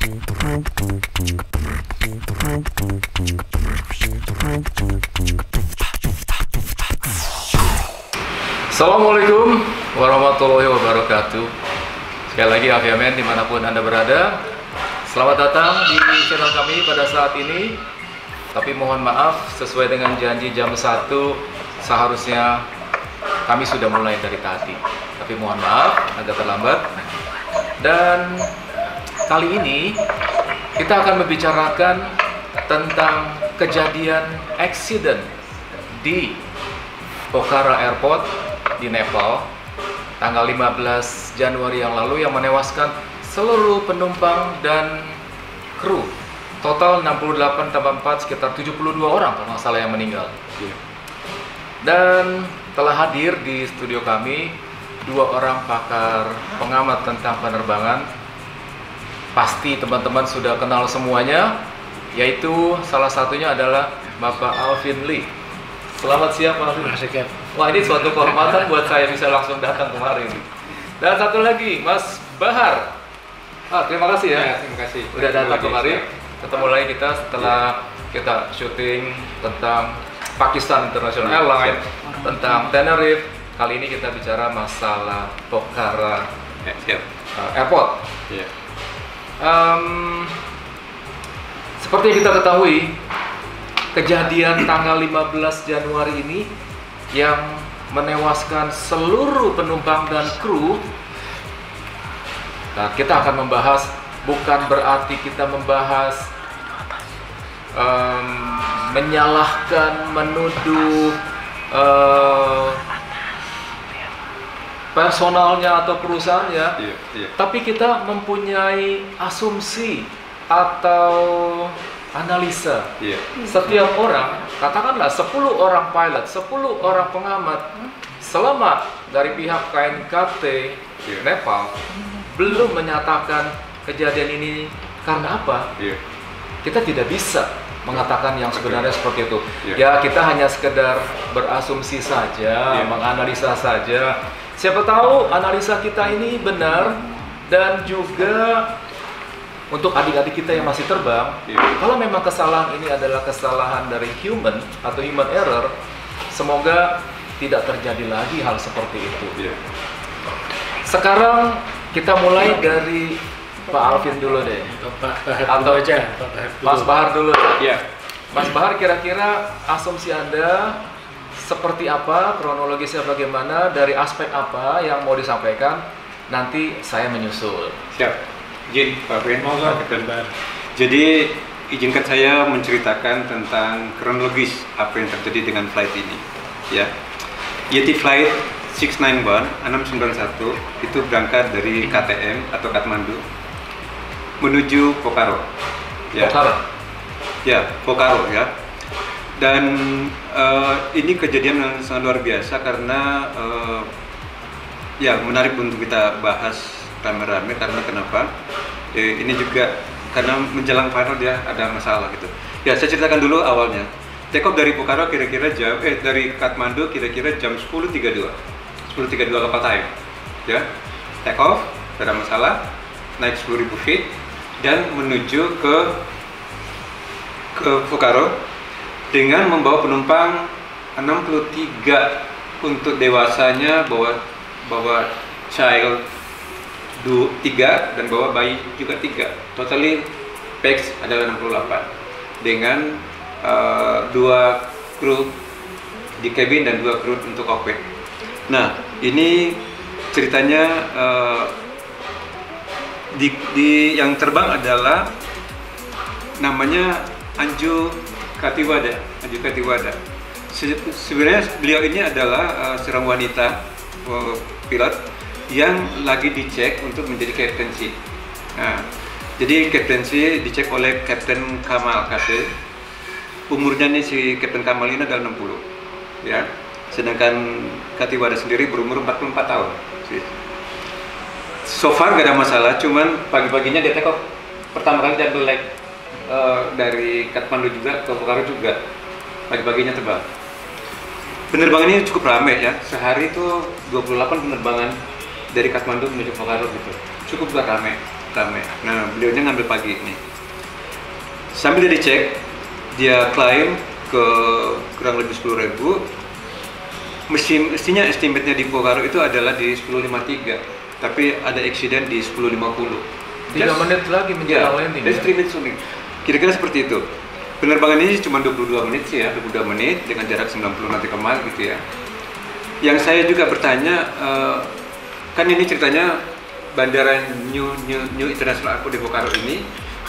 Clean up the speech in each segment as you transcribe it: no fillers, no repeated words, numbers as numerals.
Assalamualaikum warahmatullahi wabarakatuh. Sekali lagi Aviamen dimanapun Anda berada, selamat datang di channel kami pada saat ini. Tapi mohon maaf, sesuai dengan janji jam 1 seharusnya kami sudah mulai dari tadi. Tapi mohon maaf, agak terlambat. Dan kali ini kita akan membicarakan tentang kejadian accident di Pokhara Airport di Nepal tanggal 15 Januari yang lalu yang menewaskan seluruh penumpang dan kru. Total 68 tambah 4 sekitar 72 orang kalau nggak salah yang meninggal. Dan telah hadir di studio kami 2 orang pakar pengamat tentang penerbangan. Pasti teman-teman sudah kenal semuanya, yaitu salah satunya adalah Bapak Alvin Lee. Selamat siang Pak Alvin. Wah, ini suatu kehormatan buat saya bisa langsung datang kemarin. Dan satu lagi, Mas Bahar. Terima kasih ya. Terima kasih. Udah datang kemarin. Ketemu lagi kita setelah kita syuting tentang Pakistan International Airlines, tentang Tenerife. Kali ini kita bicara masalah Pokhara Airport. Seperti yang kita ketahui, kejadian tanggal 15 Januari ini yang menewaskan seluruh penumpang dan kru. Nah, kita akan membahas, bukan berarti kita membahas menyalahkan, menuduh personalnya atau perusahaannya, tapi kita mempunyai asumsi atau analisa. Setiap orang, katakanlah 10 orang pilot, 10 orang pengamat selamat dari pihak KNKT Nepal belum menyatakan kejadian ini karena apa? Kita tidak bisa mengatakan yang sebenarnya seperti itu. Ya, kita hanya sekedar berasumsi saja, menganalisa saja. Siapa tahu analisa kita ini benar. Dan juga untuk adik-adik kita yang masih terbang, kalau memang kesalahan ini adalah kesalahan dari human atau human error, semoga tidak terjadi lagi hal seperti itu. Sekarang kita mulai dari Pak Alvin dulu deh, atau Mas Bahar dulu. Mas Bahar, kira-kira asumsi Anda seperti apa, kronologisnya bagaimana, dari aspek apa yang mau disampaikan, nanti saya menyusul. Siap. Izin Pak Alvin. Jadi izinkan saya menceritakan tentang kronologis apa yang terjadi dengan flight ini. Yeti Flight 691 itu berangkat dari KTM atau Kathmandu menuju Pokhara. Pokhara ya. Dan ini kejadian yang sangat luar biasa karena menarik untuk kita bahas rame-rame. Karena kenapa? Ini juga karena menjelang final dia ada masalah gitu. Saya ceritakan dulu awalnya. Take off dari Pokhara kira-kira dari Kathmandu kira-kira jam 10.32 local time. Take off, tidak ada masalah, naik 10.000 feet dan menuju ke Pokhara dengan membawa penumpang 63 untuk dewasanya, bawa child 3 dan bawa bayi juga 3. Totally pax adalah 68 dengan 2 kru di cabin dan 2 kru untuk cockpit. Nah, ini ceritanya di yang terbang adalah namanya Anju Katiwada. Sebenarnya beliau ini adalah seorang wanita pilot yang lagi dicek untuk menjadi captaincy. Nah, jadi captaincy dicek oleh Kapten Kamal Kate. Umurnya nih si Kapten Kamal ini adalah 60, ya. Sedangkan Katiwada sendiri berumur 44 tahun. So far gak ada masalah, cuman pagi-paginya dia take off. Pertama kali dia ambil leg dari Kathmandu juga ke Pokhara juga. Pagi-paginya terbang. Penerbangan ini cukup ramai ya. Sehari itu 28 penerbangan dari Kathmandu menuju Pokhara gitu. Cukup ramai. ramai. Nah, beliaunya ngambil pagi nih. Sambil dia dicek, dia klaim ke kurang lebih 10.000. Mestinya estimate-nya di Pokaro itu adalah di 10.53, tapi ada accident di 10.50. 3 menit lagi menjelang landing. That's 3 minutes only. Kira-kira seperti itu. Penerbangan ini cuma 22 menit sih ya, 22 menit dengan jarak 90 nautical mile gitu ya. Yang saya juga bertanya, kan ini ceritanya bandara New International Airport di Pokaro ini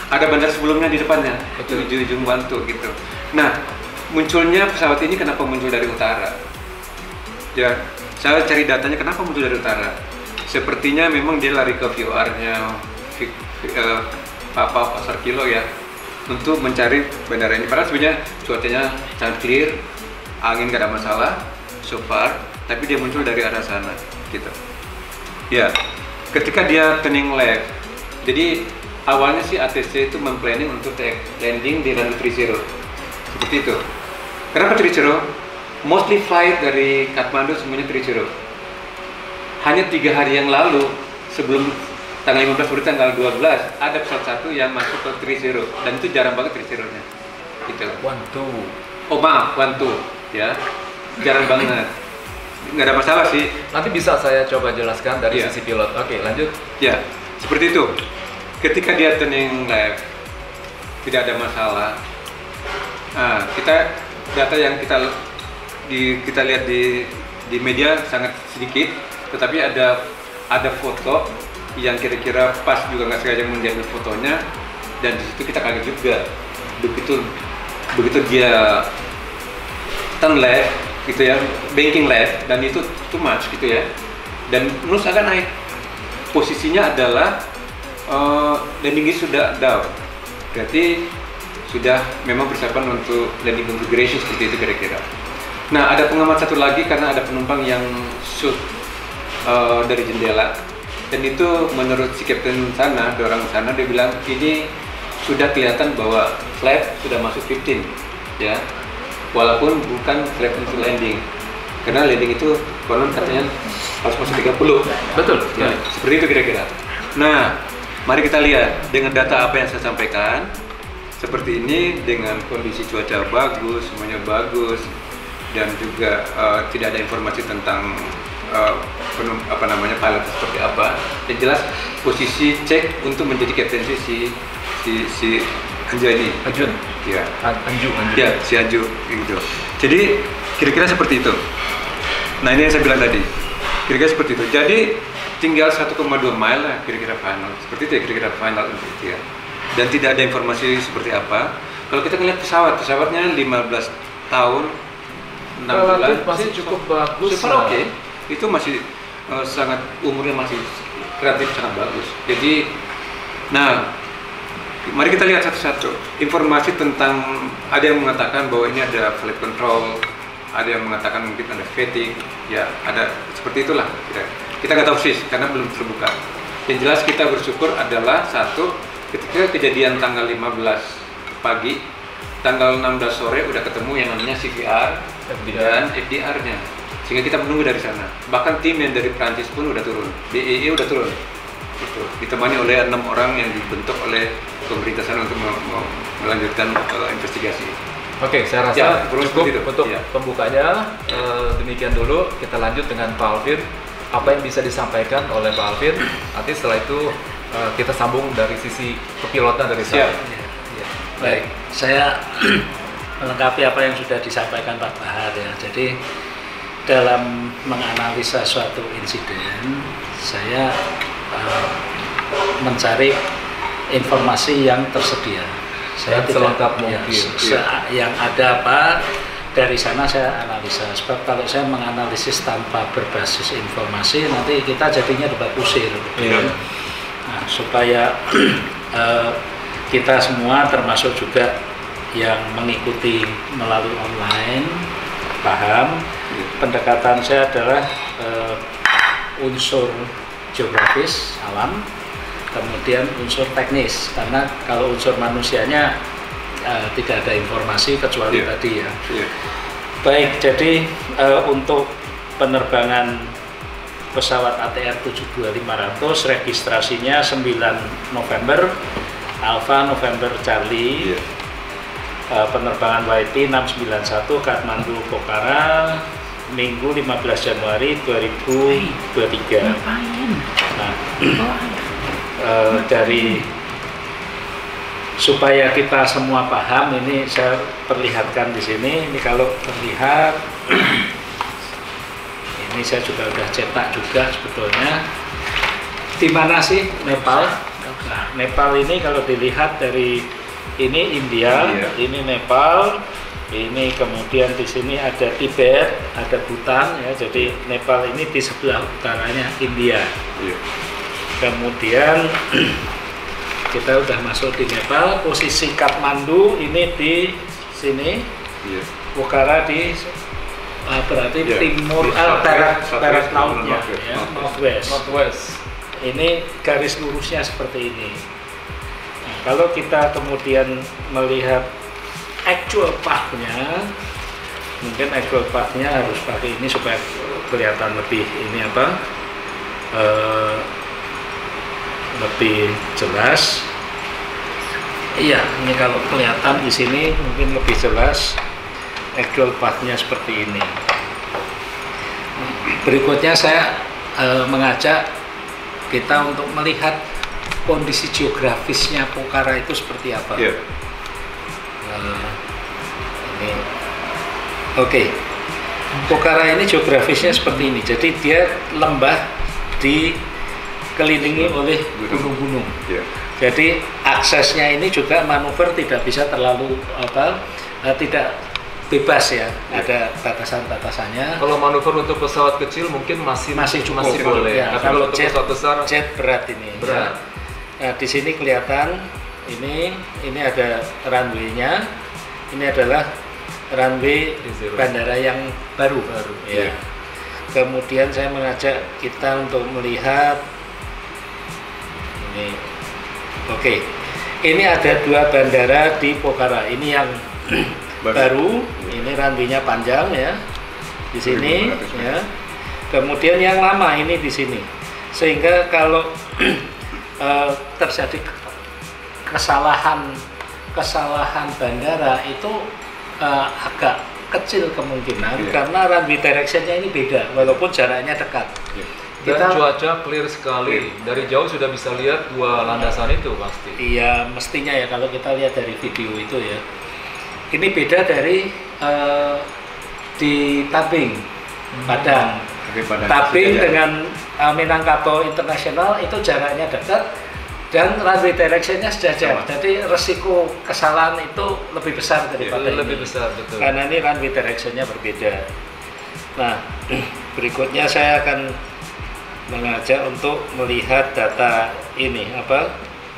ada bandara sebelumnya di depannya, di ujung Wantu gitu. Nah, munculnya pesawat ini kenapa muncul dari utara? Ya, saya cari datanya kenapa muncul dari utara. Sepertinya memang dia lari ke VOR-nya Pasar Kilo ya, untuk mencari bandara ini. Padahal sebenarnya cuacanya sangat clear, angin gak ada masalah so far, tapi dia muncul dari arah sana gitu. Ya, ketika dia turning left, jadi awalnya sih ATC itu memplanning untuk landing di runway 30 seperti itu. Kenapa 30? Mostly flight dari Kathmandu semuanya 30. Hanya 3 hari yang lalu, sebelum tanggal 15 baru tanggal 12, ada pesawat satu yang masuk ke 30, dan itu jarang banget 30-nya gitu. Wantu. Oh maaf, Wantu ya, jarang banget. Nggak ada masalah sih. Nanti bisa saya coba jelaskan dari sisi pilot. Oke, lanjut. Ya, seperti itu. Ketika dia turning left, tidak ada masalah. Nah, data yang kita lihat di media sangat sedikit, tetapi ada foto yang kira-kira pas juga nggak sengaja mengambil fotonya, dan di situ kita kaget juga. Begitu dia turn left gitu ya, banking left, dan itu too much gitu ya, dan nus agak naik. Posisinya adalah landingnya sudah down, berarti sudah memang persiapan untuk landing configuration seperti itu kira-kira. Nah, ada pengamat satu lagi karena ada penumpang yang shoot dari jendela, dan itu menurut si kapten sana, orang sana, dia bilang ini sudah kelihatan bahwa flap sudah masuk 15 ya, walaupun bukan flap untuk landing, karena landing itu konon katanya harus masuk 30. Betul ya, seperti itu kira-kira. Nah, mari kita lihat dengan data apa yang saya sampaikan seperti ini, dengan kondisi cuaca bagus, semuanya bagus, dan juga tidak ada informasi tentang pilot seperti apa. Yang jelas posisi cek untuk menjadi kapten si Anju. Ya. Anju. Ya, si Anju gitu. Jadi kira-kira seperti itu. Nah, ini yang saya bilang tadi. Kira-kira seperti itu. Jadi tinggal 1,2 mile lah kira-kira final. Seperti itu ya kira-kira final untuk itu ya. Dan tidak ada informasi seperti apa. Kalau kita ngeliat pesawatnya 15 tahun, 6 bulan, masih cukup bagus. Super oke. Itu masih sangat, umurnya masih kreatif, sangat bagus. Jadi, nah, mari kita lihat satu-satu. Informasi tentang, ada yang mengatakan bahwa ini ada flight control, ada yang mengatakan mungkin ada fatigue, ya ada seperti itulah. Kita nggak tahu sih karena belum terbuka. Yang jelas kita bersyukur adalah satu, ketika kejadian tanggal 15 pagi, tanggal 16 sore udah ketemu yang namanya CVR dan FDR-nya, sehingga kita menunggu dari sana. Bahkan tim yang dari Prancis pun udah turun, DEE udah turun, gitu. Ditemani oleh 6 orang yang dibentuk oleh pemerintah sana untuk melanjutkan investigasi. Oke, saya rasa ya, cukup untuk pembukanya. Demikian dulu, kita lanjut dengan Pak Alvin. Apa yang bisa disampaikan oleh Pak Alvin? Nanti setelah itu kita sambung dari sisi kepilotan dari saya. Baik, saya melengkapi apa yang sudah disampaikan Pak Bahar ya. Jadi dalam menganalisa suatu insiden, saya mencari informasi yang tersedia. Saya selengkap mungkin. Yang ada apa dari sana saya analisa. Sebab kalau saya menganalisis tanpa berbasis informasi, nanti kita jadinya debat kusir. Nah, supaya kita semua termasuk juga yang mengikuti melalui online paham, pendekatan saya adalah unsur geografis alam, kemudian unsur teknis, karena kalau unsur manusianya tidak ada informasi kecuali tadi ya. Baik, jadi untuk penerbangan pesawat ATR 72500, registrasinya 9 November, Alpha November Charlie, penerbangan YT 691 Kathmandu Pokhara, Minggu 15 Januari 2023. Nah, dari supaya kita semua paham, ini saya perlihatkan di sini. Ini kalau terlihat, ini saya juga udah cetak juga sebetulnya. Di mana sih Nepal? Nah, Nepal ini kalau dilihat dari ini India, ini Nepal, ini kemudian di sini ada Tibet, ada Bhutan ya. Jadi Nepal ini di sebelah utaranya India. Kemudian kita udah masuk di Nepal, posisi Kathmandu ini di sini, Pokhara di berarti timur, barat lautnya, ya, northwest. Ini garis lurusnya seperti ini. Nah, kalau kita kemudian melihat actual path-nya, mungkin actual path-nya harus pakai ini supaya kelihatan lebih ini apa, lebih jelas. Iya, ini kalau kelihatan di sini mungkin lebih jelas actual path-nya seperti ini. Berikutnya saya mengajak kita untuk melihat kondisi geografisnya Pokhara itu seperti apa. Ini, Pokhara ini geografisnya seperti ini. Jadi dia lembah dikelilingi oleh gunung-gunung. Jadi aksesnya ini juga manuver tidak bisa terlalu tidak bebas ya, ada batasan-batasannya. Kalau manuver untuk pesawat kecil mungkin masih boleh. Ya, tapi kalau untuk pesawat besar, jet berat ini. Berat. Ya. Nah, di sini kelihatan ini ada runway-nya. Ini adalah runway bandara yang baru. Ya. Kemudian saya mengajak kita untuk melihat ini. Ini ada 2 bandara di Pokhara. Ini yang baru, ini runway-nya panjang ya, di sini ya. Kemudian yang lama ini di sini, sehingga kalau terjadi kesalahan bandara itu agak kecil kemungkinan karena runway direction-nya ini beda, walaupun jaraknya dekat. Dan cuaca clear sekali, dari jauh sudah bisa lihat 2 landasan itu pasti. Iya, mestinya ya kalau kita lihat dari video itu ya. Ini beda dari di Tabing, Padang. Tabing dengan Minangkabau Internasional itu jaraknya dekat dan runway direction-nya sejajar. Jadi resiko kesalahan itu lebih besar daripada lebih besar, betul. Karena ini runway direction-nya berbeda. Nah, berikutnya saya akan mengajak untuk melihat data ini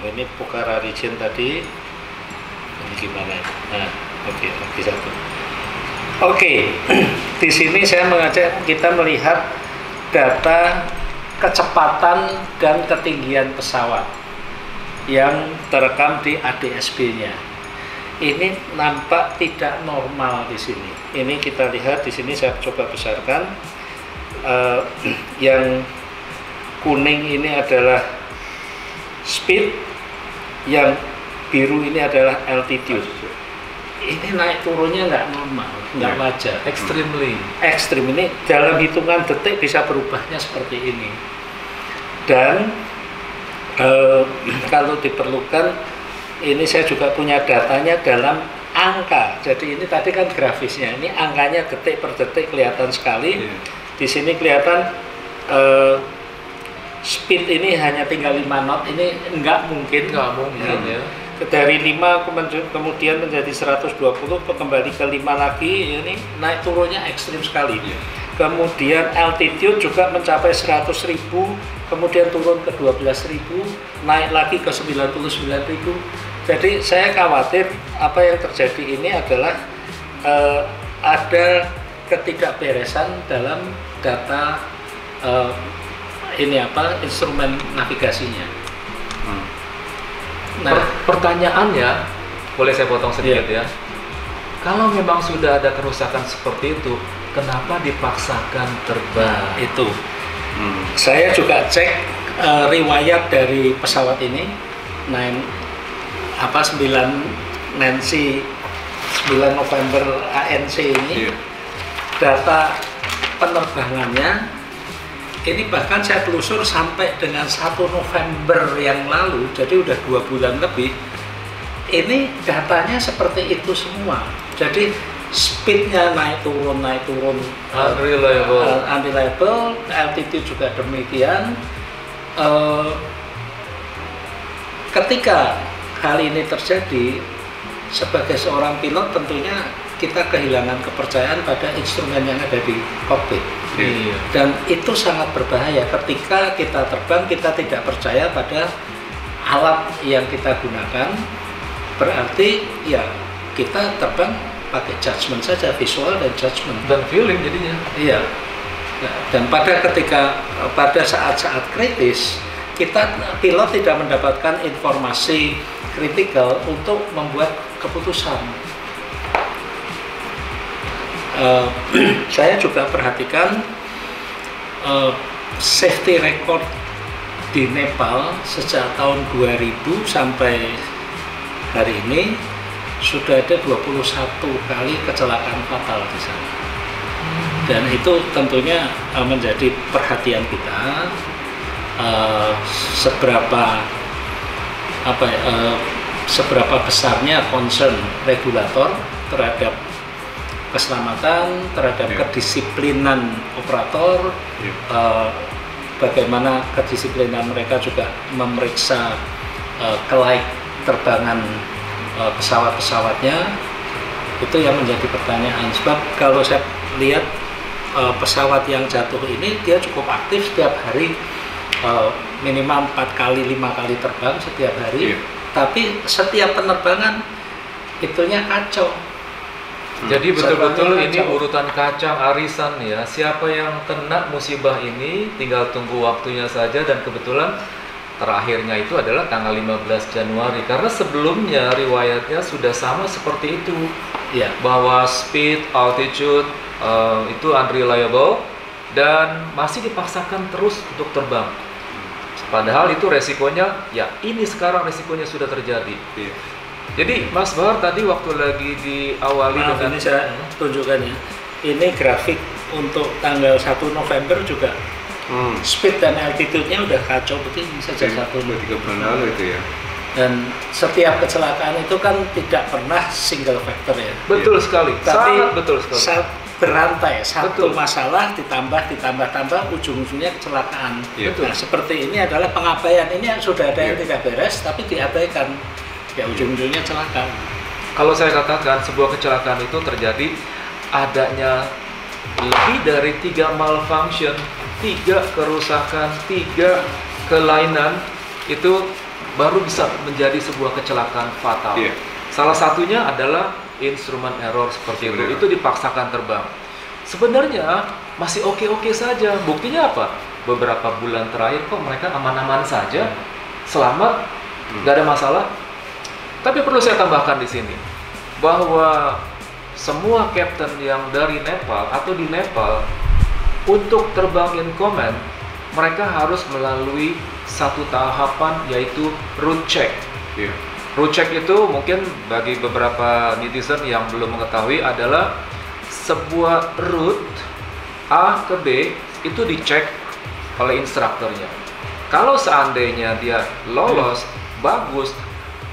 ini Pokhara region tadi. Ini gimana? Nah, lagi satu. Di sini saya mengajak kita melihat data kecepatan dan ketinggian pesawat yang terekam di ADS-B-nya. Ini nampak tidak normal di sini. Ini kita lihat di sini, saya coba besarkan. Yang kuning ini adalah speed, yang biru ini adalah altitude. Ini naik turunnya nggak normal, nggak wajar. Ekstrim ini dalam hitungan detik bisa berubahnya seperti ini. Dan kalau diperlukan, ini saya juga punya datanya dalam angka. Jadi ini tadi kan grafisnya, ini angkanya detik per detik kelihatan sekali. Di sini kelihatan speed ini hanya tinggal 5 knot. Ini nggak mungkin ya. Dari 5 kemudian menjadi 120, kembali ke 5 lagi, ini naik turunnya ekstrim sekali. Kemudian altitude juga mencapai 100.000, kemudian turun ke 12.000, naik lagi ke 99.000. Jadi saya khawatir apa yang terjadi ini adalah ada ketidakberesan dalam data instrumen navigasinya. Nah, pertanyaannya, boleh saya potong sedikit ya? Kalau memang sudah ada kerusakan seperti itu, kenapa dipaksakan terbang? Itu Saya juga cek riwayat dari pesawat ini 9 November ANC ini. Data penerbangannya ini bahkan saya telusur sampai dengan 1 November yang lalu, jadi udah 2 bulan lebih. Ini datanya seperti itu semua. Jadi speednya naik turun, unreliable, altitude juga demikian. Ketika hal ini terjadi, sebagai seorang pilot tentunya kita kehilangan kepercayaan pada instrumen yang ada di kokpit. Dan itu sangat berbahaya ketika kita terbang, kita tidak percaya pada alat yang kita gunakan. Berarti ya kita terbang pakai judgement saja, visual dan judgement dan feeling jadinya. Iya. Dan pada saat-saat kritis, kita pilot tidak mendapatkan informasi kritikal untuk membuat keputusan. Saya juga perhatikan safety record di Nepal sejak tahun 2000 sampai hari ini sudah ada 21 kali kecelakaan fatal di sana. Dan itu tentunya menjadi perhatian kita, seberapa besarnya concern regulator terhadap keselamatan, terhadap kedisiplinan operator, bagaimana kedisiplinan mereka juga memeriksa kelayak terbangan pesawat-pesawatnya. Itu yang menjadi pertanyaan. Sebab kalau saya lihat pesawat yang jatuh ini, dia cukup aktif setiap hari, minimal 4 kali 5 kali terbang setiap hari. Tapi setiap penerbangan itunya kacau. Jadi betul-betul ini urutan kacang arisan ya. Siapa yang kena musibah ini tinggal tunggu waktunya saja, dan kebetulan terakhirnya itu adalah tanggal 15 Januari. Karena sebelumnya riwayatnya sudah sama seperti itu. Ya. Bahwa speed, altitude itu unreliable dan masih dipaksakan terus untuk terbang. Padahal itu resikonya, ya ini sekarang resikonya sudah terjadi. Jadi Mas Bahar tadi waktu lagi diawali dengan ini saya tunjukkan ya. Ini grafik untuk tanggal 1 November juga. Speed dan altitude-nya udah kacau begini saja 3 bulan lalu itu ya. Dan setiap kecelakaan itu kan tidak pernah single factor ya. Betul sekali. Tapi sangat betul sekali. Berantai, satu betul. masalah ditambah, ujung-ujungnya kecelakaan. Betul. Nah, seperti ini adalah pengabaian. Ini sudah ada yang tidak beres, tapi diabaikan. Ya ujung-ujungnya celaka. Kalau saya katakan sebuah kecelakaan itu terjadi adanya lebih dari 3 malfunction, 3 kerusakan, 3 kelainan, itu baru bisa menjadi sebuah kecelakaan fatal. Salah satunya adalah instrument error seperti itu dipaksakan terbang. Sebenarnya masih oke-oke saja. Buktinya apa? Beberapa bulan terakhir kok mereka aman-aman saja, selamat, nggak ada masalah. Tapi perlu saya tambahkan di sini bahwa semua kapten yang dari Nepal atau di Nepal untuk terbang in command, mereka harus melalui satu tahapan, yaitu route check. Route check itu mungkin bagi beberapa netizen yang belum mengetahui adalah sebuah route A ke B itu dicek oleh instrukturnya. Kalau seandainya dia lolos, bagus,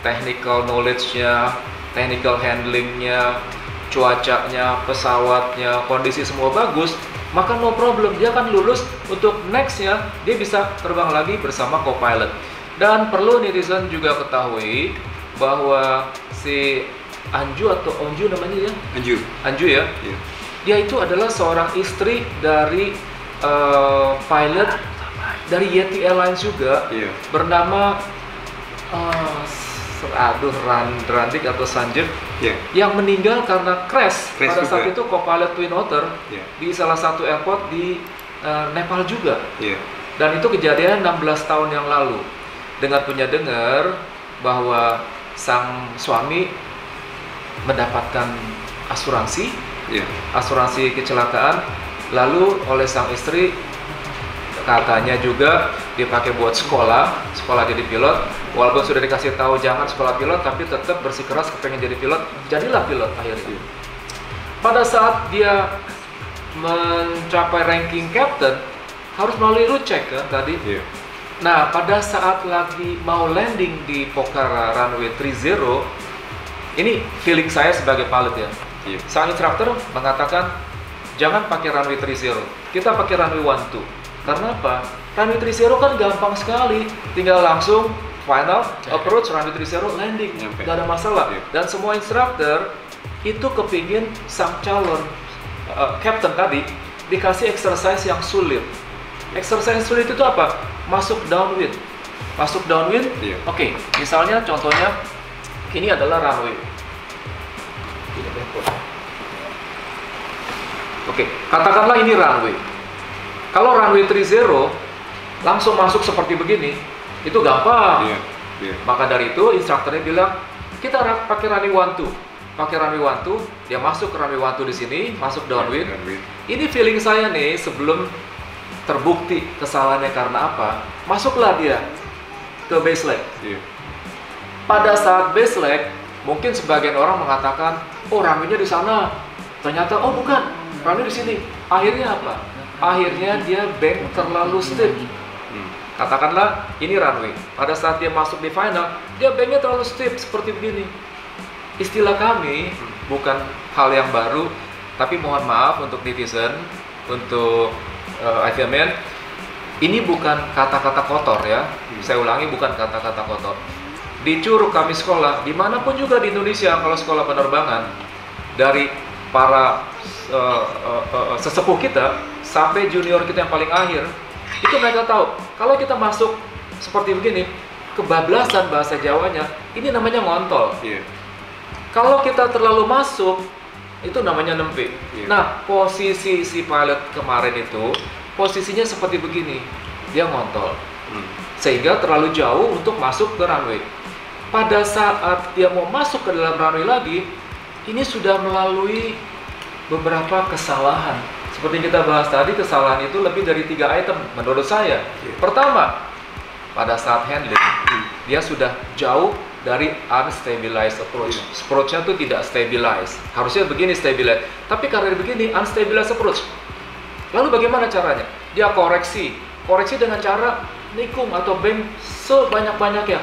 technical knowledge-nya, technical handling-nya, cuacanya, pesawatnya, kondisi semua bagus, maka no problem, dia akan lulus untuk next-nya, dia bisa terbang lagi bersama co-pilot. Dan perlu netizen juga ketahui bahwa si Anju atau Onju namanya ya? Anju ya? Dia itu adalah seorang istri dari pilot dari Yeti Airlines juga, bernama Randik atau Sanjib, yang meninggal karena crash pada saat itu co-pilot Twin Otter di salah satu airport di Nepal juga. Dan itu kejadian 16 tahun yang lalu. Dengar bahwa sang suami mendapatkan asuransi kecelakaan, lalu oleh sang istri Katanya juga dipakai buat sekolah jadi pilot. Walaupun sudah dikasih tahu jangan sekolah pilot, tapi tetap bersikeras kepengen jadi pilot. Jadilah pilot akhirnya. Pada saat dia mencapai ranking captain, harus melalui route check kan tadi. Nah, pada saat lagi mau landing di Pokhara runway 30, ini feeling saya sebagai pilot ya. Sang instruktur mengatakan jangan pakai runway 30, kita pakai runway 12. Karena apa? Runway 30 kan gampang sekali, tinggal langsung final approach runway 30 landing, nggak ada masalah. Dan semua instruktur itu kepingin sang calon captain tadi dikasih exercise yang sulit. Exercise sulit itu apa? Masuk downwind. Oke, misalnya contohnya ini adalah runway. Oke, katakanlah ini runway. Kalau runway 30 langsung masuk seperti begini, itu gampang. Maka dari itu instrukturnya bilang kita pakai runway 12. Pakai runway 12, dia masuk ke runway 12 di sini, masuk downwind. Ini feeling saya nih sebelum terbukti kesalahannya karena apa, masuklah dia ke base leg. Pada saat base leg, mungkin sebagian orang mengatakan, oh runway-nya di sana. Ternyata, oh bukan, runway di sini. Akhirnya apa? Akhirnya dia bank terlalu steep. Katakanlah ini runway. Pada saat dia masuk di final, dia banknya terlalu steep seperti begini. Istilah kami bukan hal yang baru, tapi mohon maaf untuk netizen, untuk aviamen, ini bukan kata-kata kotor ya. Saya ulangi, bukan kata-kata kotor. Di Curug kami sekolah, dimanapun juga di Indonesia kalau sekolah penerbangan, dari para sesepuh kita sampai junior kita yang paling akhir, itu mereka tahu kalau kita masuk seperti begini, kebablasan bahasa Jawanya, ini namanya ngontol. Kalau kita terlalu masuk, itu namanya nempik. Nah, posisi si pilot kemarin itu posisinya seperti begini, dia ngontol, sehingga terlalu jauh untuk masuk ke runway. Pada saat dia mau masuk ke dalam runway lagi, ini sudah melalui beberapa kesalahan. Seperti yang kita bahas tadi, kesalahan itu lebih dari 3 item menurut saya. Pertama, pada saat handling, dia sudah jauh dari unstabilized approach. Approach-nya itu tidak stabilized. Harusnya begini stabilized. Tapi karena begini unstabilized approach. Lalu bagaimana caranya? Dia koreksi dengan cara nikung atau bank sebanyak-banyaknya.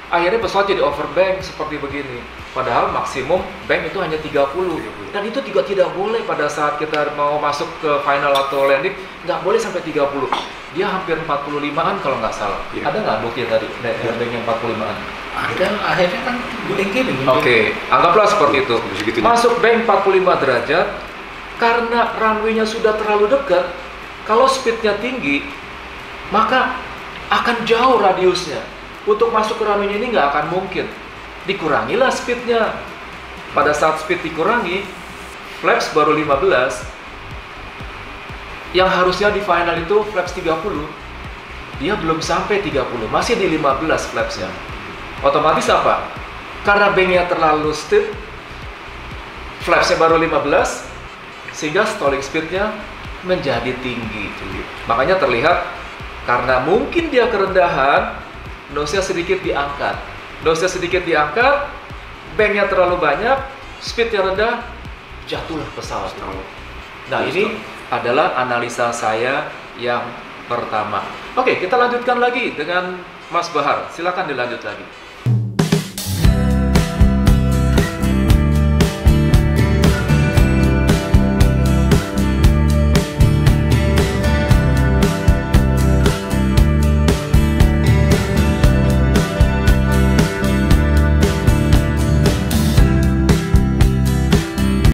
Akhirnya pesawat jadi overbank seperti begini. Padahal maksimum bank itu hanya 30. Dan itu juga tidak boleh pada saat kita mau masuk ke final atau landing, nggak boleh sampai 30. Dia hampir 45-an kalau nggak salah. Ada nggak bukti tadi bank yang 45-an? Ada, akhirnya kan gini. Oke, anggaplah seperti itu. Masuk bank 45 derajat, karena runway-nya sudah terlalu dekat, kalau speed-nya tinggi, maka akan jauh radiusnya. Untuk masuk ke runway-nya ini nggak akan mungkin. Dikurangilah speed-nya. Pada saat speed dikurangi, flaps baru 15, yang harusnya di final itu flaps 30, dia belum sampai 30, masih di 15 flapsnya. Otomatis apa? Karena banknya terlalu steep, flapsnya baru 15, sehingga stalling speednya menjadi tinggi. Makanya terlihat karena mungkin dia kerendahan, nose-nya sedikit diangkat. Nose-nya sedikit diangkat, banknya terlalu banyak, speednya rendah, jatuhlah pesawat. Nah, ini adalah analisa saya yang pertama. Oke, kita lanjutkan lagi dengan Mas Bahar. Silakan dilanjut lagi.